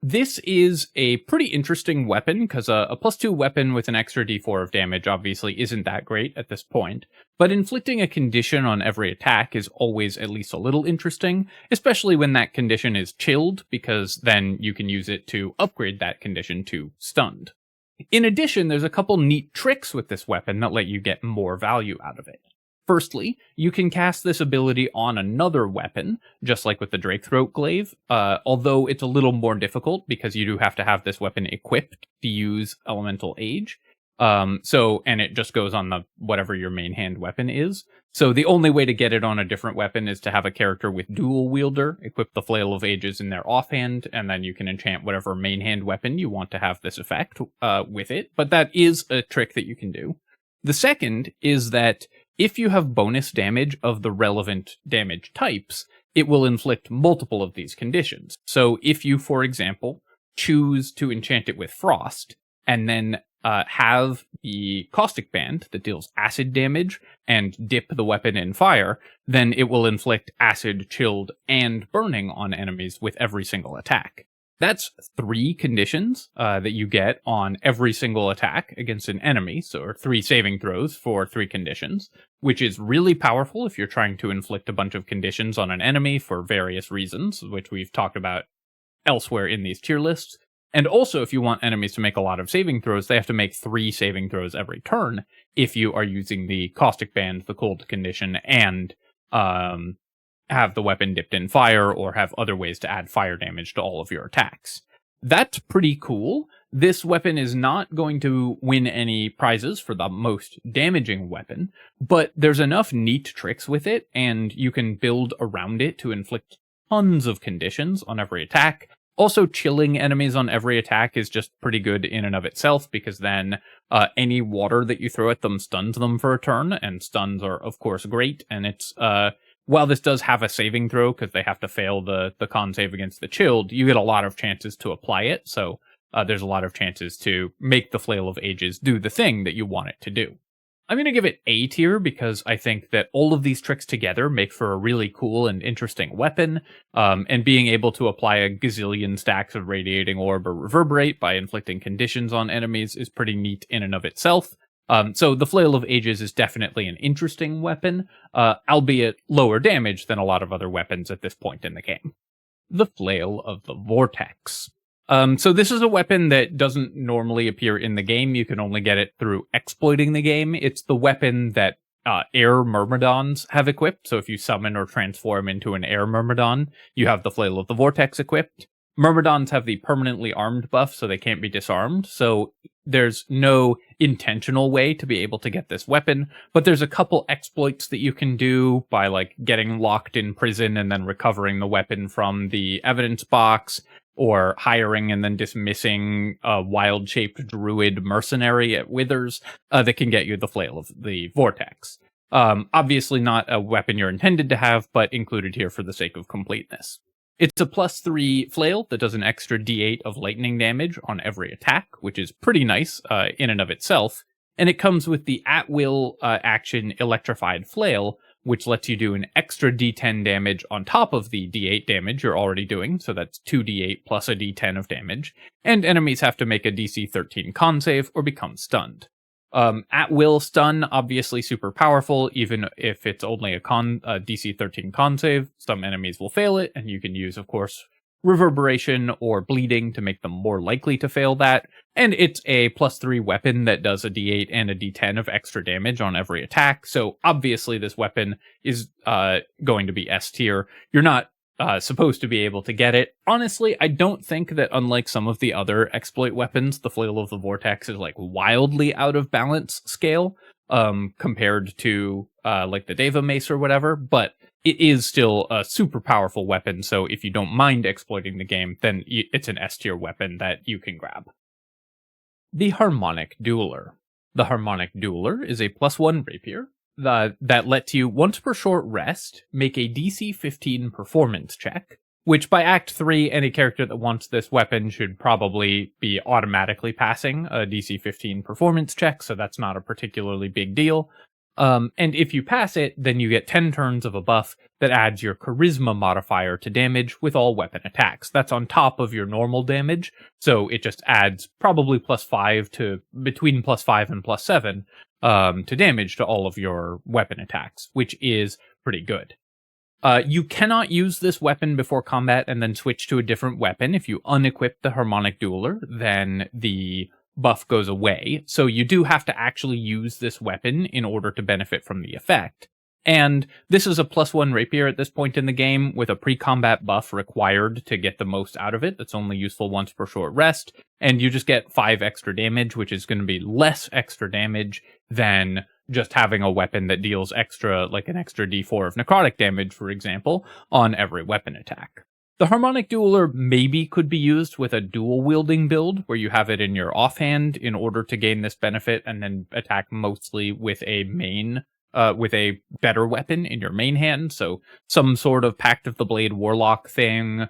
This is a pretty interesting weapon, because a +2 weapon with an extra d4 of damage obviously isn't that great at this point, but inflicting a condition on every attack is always at least a little interesting, especially when that condition is chilled, because then you can use it to upgrade that condition to stunned. In addition, there's a couple neat tricks with this weapon that let you get more value out of it. Firstly, you can cast this ability on another weapon, just like with the Drakethroat Glaive, although it's a little more difficult because you do have to have this weapon equipped to use Elemental Age. And it just goes on the whatever your main hand weapon is. So the only way to get it on a different weapon is to have a character with Dual Wielder equip the Flail of Ages in their offhand, and then you can enchant whatever main hand weapon you want to have this effect with it. But that is a trick that you can do. The second is that if you have bonus damage of the relevant damage types, it will inflict multiple of these conditions. So if you, for example, choose to enchant it with Frost, and then have the Caustic Band that deals acid damage and dip the weapon in fire, then it will inflict acid, chilled, and burning on enemies with every single attack. That's 3 conditions that you get on every single attack against an enemy, so 3 saving throws for 3 conditions, which is really powerful if you're trying to inflict a bunch of conditions on an enemy for various reasons, which we've talked about elsewhere in these tier lists. And also, if you want enemies to make a lot of saving throws, they have to make 3 saving throws every turn if you are using the Caustic Band, the Cold condition, and have the weapon dipped in fire, or have other ways to add fire damage to all of your attacks. That's pretty cool. This weapon is not going to win any prizes for the most damaging weapon, but there's enough neat tricks with it, and you can build around it to inflict tons of conditions on every attack. Also, chilling enemies on every attack is just pretty good in and of itself, because then any water that you throw at them stuns them for a turn, and stuns are, of course, great, and it's while this does have a saving throw, because they have to fail the con save against the chilled, you get a lot of chances to apply it, so there's a lot of chances to make the Flail of Ages do the thing that you want it to do. I'm going to give it A tier because I think that all of these tricks together make for a really cool and interesting weapon, and being able to apply a gazillion stacks of Radiating Orb or Reverberate by inflicting conditions on enemies is pretty neat in and of itself. So the Flail of Ages is definitely an interesting weapon, albeit lower damage than a lot of other weapons at this point in the game. The Flail of the Vortex. So this is a weapon that doesn't normally appear in the game. You can only get it through exploiting the game. It's the weapon that air Myrmidons have equipped. So if you summon or transform into an air Myrmidon, you have the Flail of the Vortex equipped. Myrmidons have the permanently armed buff, so they can't be disarmed, so there's no intentional way to be able to get this weapon, but there's a couple exploits that you can do by, like, getting locked in prison and then recovering the weapon from the evidence box, or hiring and then dismissing a wild-shaped druid mercenary at Withers that can get you the Flail of the Vortex. Obviously not a weapon you're intended to have, but included here for the sake of completeness. It's a +3 flail that does an extra d8 of lightning damage on every attack, which is pretty nice in and of itself. And it comes with the at-will action Electrified Flail, which lets you do an extra d10 damage on top of the d8 damage you're already doing, so that's 2d8 plus a d10 of damage, and enemies have to make a DC 13 con save or become stunned. At-will stun, obviously super powerful, even if it's only a DC 13 con save. Some enemies will fail it, and you can use, of course, Reverberation or Bleeding to make them more likely to fail that. And it's a +3 weapon that does a d8 and a d10 of extra damage on every attack, so obviously this weapon is going to be S tier. You're not supposed to be able to get it. Honestly, I don't think that, unlike some of the other exploit weapons, the Flail of the Vortex is like wildly out of balance scale compared to like the Deva Mace or whatever, but it is still a super powerful weapon, so if you don't mind exploiting the game, then it's an S tier weapon that you can grab. The Harmonic Dueller. The Harmonic Dueller is a +1 rapier that lets you, once per short rest, make a DC 15 performance check, which by Act 3, any character that wants this weapon should probably be automatically passing a DC 15 performance check, so that's not a particularly big deal. And if you pass it, then you get 10 turns of a buff that adds your charisma modifier to damage with all weapon attacks. That's on top of your normal damage, so it just adds probably +5 to between +5 and +7 to damage to all of your weapon attacks, which is pretty good. You cannot use this weapon before combat and then switch to a different weapon. If you unequip the Harmonic Dueller, then the buff goes away. So you do have to actually use this weapon in order to benefit from the effect. And this is a +1 rapier at this point in the game, with a pre-combat buff required to get the most out of it. That's only useful once per short rest, and you just get 5 extra damage, which is going to be less extra damage than just having a weapon that deals extra, like an extra d4 of necrotic damage, for example, on every weapon attack. The Harmonic Dueller maybe could be used with a dual-wielding build, where you have it in your offhand in order to gain this benefit, and then attack mostly with a with a better weapon in your main hand. So some sort of Pact of the Blade Warlock thing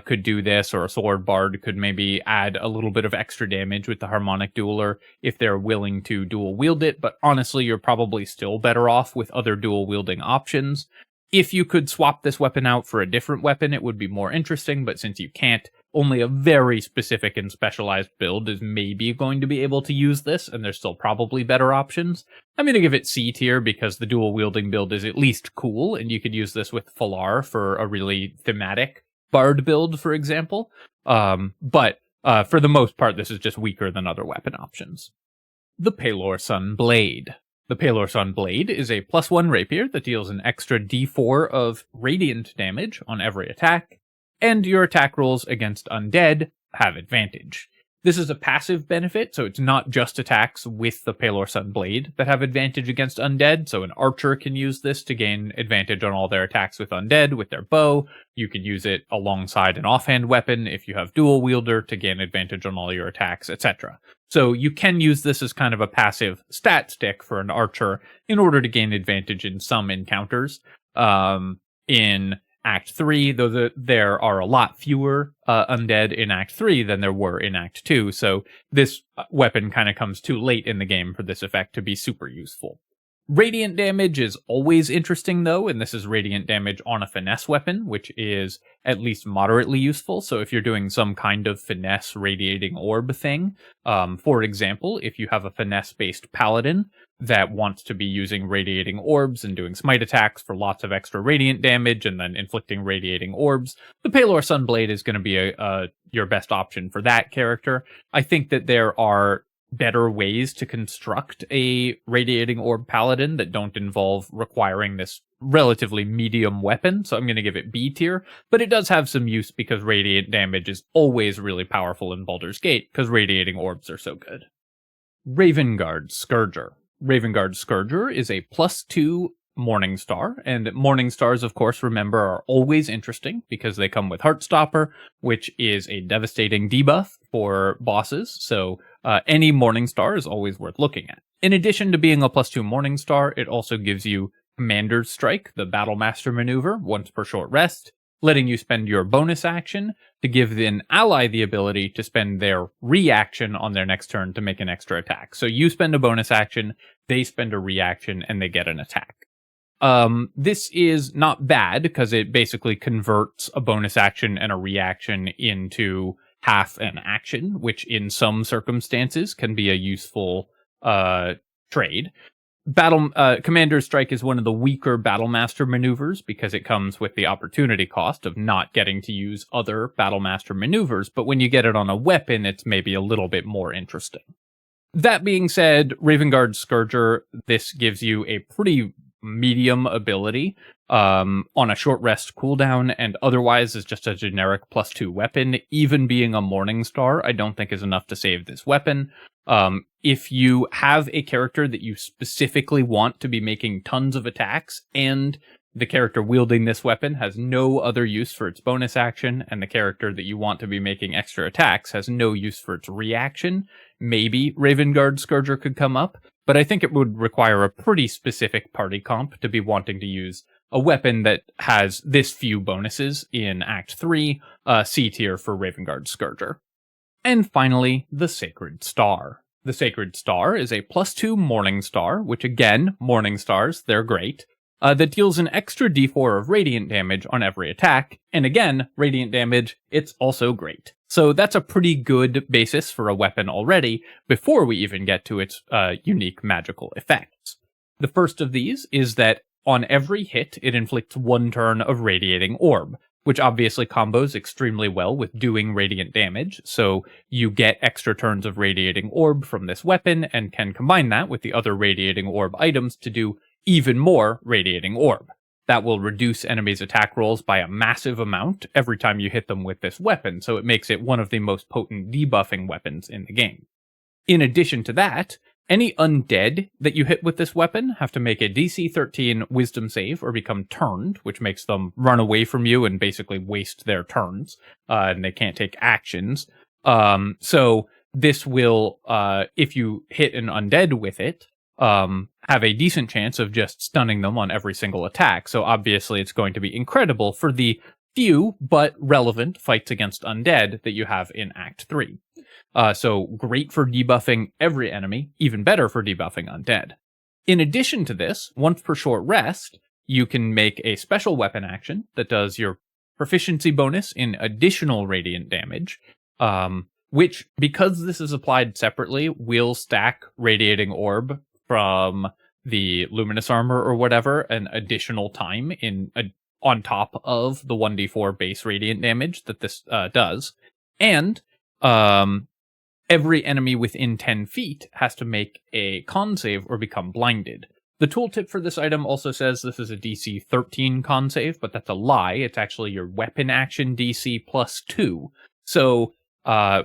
could do this, or a Sword Bard could maybe add a little bit of extra damage with the Harmonic Dueller if they're willing to dual wield it, but honestly, you're probably still better off with other dual wielding options. If you could swap this weapon out for a different weapon, it would be more interesting, but since you can't, only a very specific and specialized build is maybe going to be able to use this, and there's still probably better options. I'm going to give it C tier because the dual wielding build is at least cool, and you could use this with Falar for a really thematic Bard build, for example. But for the most part, this is just weaker than other weapon options. The Pelorsun Blade. The Pelorsun Blade is a +1 rapier that deals an extra d4 of radiant damage on every attack, and your attack rolls against undead have advantage. This is a passive benefit, so it's not just attacks with the Pelorsun Blade that have advantage against undead, so an archer can use this to gain advantage on all their attacks with undead with their bow. You can use it alongside an offhand weapon if you have dual wielder to gain advantage on all your attacks, etc. So you can use this as kind of a passive stat stick for an archer in order to gain advantage in some encounters. In Act 3, though there are a lot fewer undead in Act 3 than there were in Act 2, so this weapon kind of comes too late in the game for this effect to be super useful. Radiant damage is always interesting, though, and this is radiant damage on a finesse weapon, which is at least moderately useful. So if you're doing some kind of finesse radiating orb thing, for example, if you have a finesse-based paladin that wants to be using radiating orbs and doing smite attacks for lots of extra radiant damage and then inflicting radiating orbs, the Pelorsun Blade is going to be your best option for that character. I think that there are better ways to construct a radiating orb paladin that don't involve requiring this relatively medium weapon, so I'm going to give it B tier, but it does have some use because radiant damage is always really powerful in Baldur's Gate because radiating orbs are so good. Ravengard Scourger. Ravengard Scourger is a +2 Morningstar, and Morningstars, of course, remember, are always interesting because they come with Heartstopper, which is a devastating debuff for bosses, so any Morningstar is always worth looking at. In addition to being a +2 Morningstar, it also gives you Commander's Strike, the Battlemaster maneuver, once per short rest, letting you spend your bonus action to give an ally the ability to spend their reaction on their next turn to make an extra attack. So you spend a bonus action, they spend a reaction, and they get an attack. This is not bad because it basically converts a bonus action and a reaction into half an action, which in some circumstances can be a useful trade. Commander's Strike is one of the weaker Battlemaster maneuvers because it comes with the opportunity cost of not getting to use other Battlemaster maneuvers, but when you get it on a weapon, it's maybe a little bit more interesting. That being said, Ravengard Scourger, this gives you a pretty medium ability on a short rest cooldown, and otherwise is just a generic +2 weapon. Even being a Morningstar, I don't think is enough to save this weapon. If you have a character that you specifically want to be making tons of attacks, and the character wielding this weapon has no other use for its bonus action, and the character that you want to be making extra attacks has no use for its reaction, maybe Ravengard Scourger could come up. but I think it would require a pretty specific party comp to be wanting to use a weapon that has this few bonuses in Act 3, C tier for Ravengard Scourger. And finally, the Sacred Star. The Sacred Star is a +2 Morningstar, which again, Morningstars, they're great, that deals an extra d4 of radiant damage on every attack, and again, radiant damage, it's also great. So that's a pretty good basis for a weapon already, before we even get to its unique magical effects. The first of these is that on every hit, it inflicts 1 turn of Radiating Orb, which obviously combos extremely well with doing radiant damage, so you get extra turns of Radiating Orb from this weapon, and can combine that with the other Radiating Orb items to do even more Radiating Orb. That will reduce enemies' attack rolls by a massive amount every time you hit them with this weapon, so it makes it one of the most potent debuffing weapons in the game. In addition to that, any undead that you hit with this weapon have to make a DC 13 Wisdom save or become turned, which makes them run away from you and basically waste their turns, and they can't take actions. So this will, if you hit an undead with it, have a decent chance of just stunning them on every single attack. So obviously it's going to be incredible for the few but relevant fights against undead that you have in Act 3. So great for debuffing every enemy, even better for debuffing undead. In addition to this, once per short rest, you can make a special weapon action that does your proficiency bonus in additional radiant damage, which, because this is applied separately, will stack Radiating Orb from the Luminous Armor or whatever an additional time on top of the 1d4 base radiant damage that this does. And every enemy within 10 feet has to make a con save or become blinded. The tooltip for this item also says this is a DC 13 con save, but that's a lie. It's actually your weapon action DC +2. So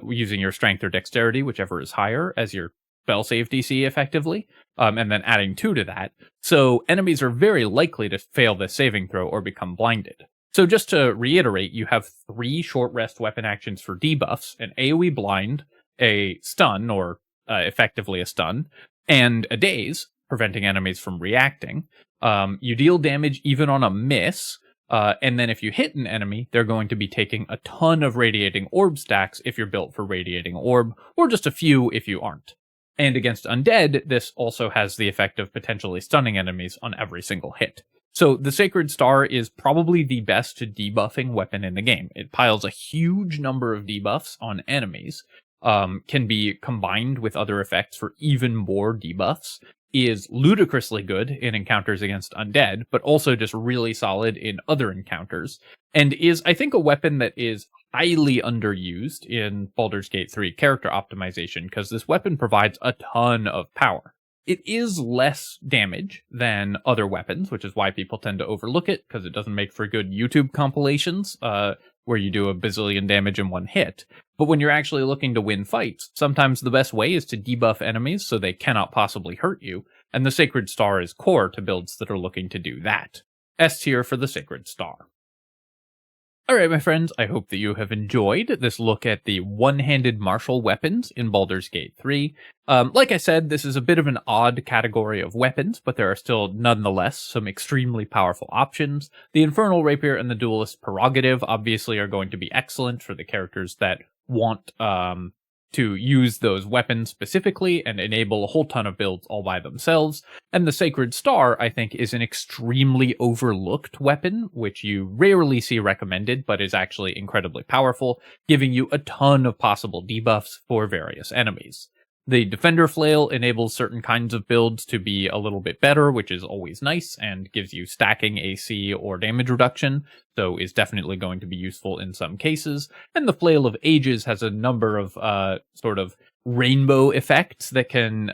using your strength or dexterity, whichever is higher, as your spell save DC effectively, and then adding 2 to that. So enemies are very likely to fail this saving throw or become blinded. So just to reiterate, you have 3 short rest weapon actions for debuffs, an AoE blind, a stun, or effectively a stun, and a daze, preventing enemies from reacting. You deal damage even on a miss, and then if you hit an enemy, they're going to be taking a ton of Radiating Orb stacks if you're built for Radiating Orb, or just a few if you aren't. And against undead, this also has the effect of potentially stunning enemies on every single hit. So the Sacred Star is probably the best debuffing weapon in the game. It piles a huge number of debuffs on enemies, can be combined with other effects for even more debuffs, is ludicrously good in encounters against undead, but also just really solid in other encounters, and is, I think, a weapon that is highly underused in Baldur's Gate 3 character optimization, because this weapon provides a ton of power. It is less damage than other weapons, which is why people tend to overlook it, because it doesn't make for good YouTube compilations, where you do a bazillion damage in one hit. But when you're actually looking to win fights, sometimes the best way is to debuff enemies so they cannot possibly hurt you, and the Sacred Star is core to builds that are looking to do that. S tier for the Sacred Star. Alright, my friends, I hope that you have enjoyed this look at the one-handed martial weapons in Baldur's Gate 3. Like I said, this is a bit of an odd category of weapons, but there are still nonetheless some extremely powerful options. The Infernal Rapier and the Duellist Prerogative obviously are going to be excellent for the characters that want to use those weapons specifically and enable a whole ton of builds all by themselves. And the Sacred Star, I think, is an extremely overlooked weapon, which you rarely see recommended, but is actually incredibly powerful, giving you a ton of possible debuffs for various enemies. The Defender Flail enables certain kinds of builds to be a little bit better, which is always nice, and gives you stacking AC or damage reduction, so is definitely going to be useful in some cases. And the Flail of Ages has a number of sort of rainbow effects that can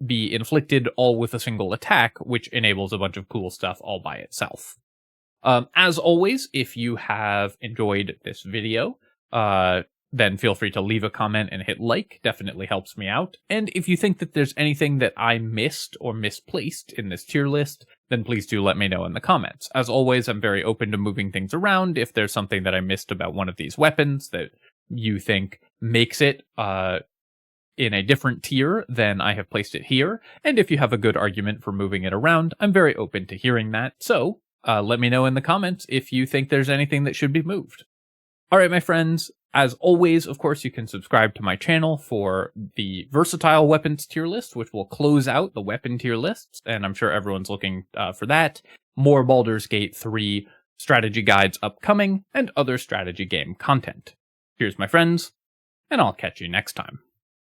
be inflicted all with a single attack, which enables a bunch of cool stuff all by itself. As always, if you have enjoyed this video, then feel free to leave a comment and hit like, definitely helps me out. And if you think that there's anything that I missed or misplaced in this tier list, then please do let me know in the comments. As always, I'm very open to moving things around. If there's something that I missed about one of these weapons that you think makes it in a different tier, then I have placed it here, and if you have a good argument for moving it around, I'm very open to hearing that, so let me know in the comments if you think there's anything that should be moved. Alright my friends, as always, of course, you can subscribe to my channel for the versatile weapons tier list, which will close out the weapon tier lists, and I'm sure everyone's looking for that. More Baldur's Gate 3 strategy guides upcoming, and other strategy game content. Cheers my friends, and I'll catch you next time.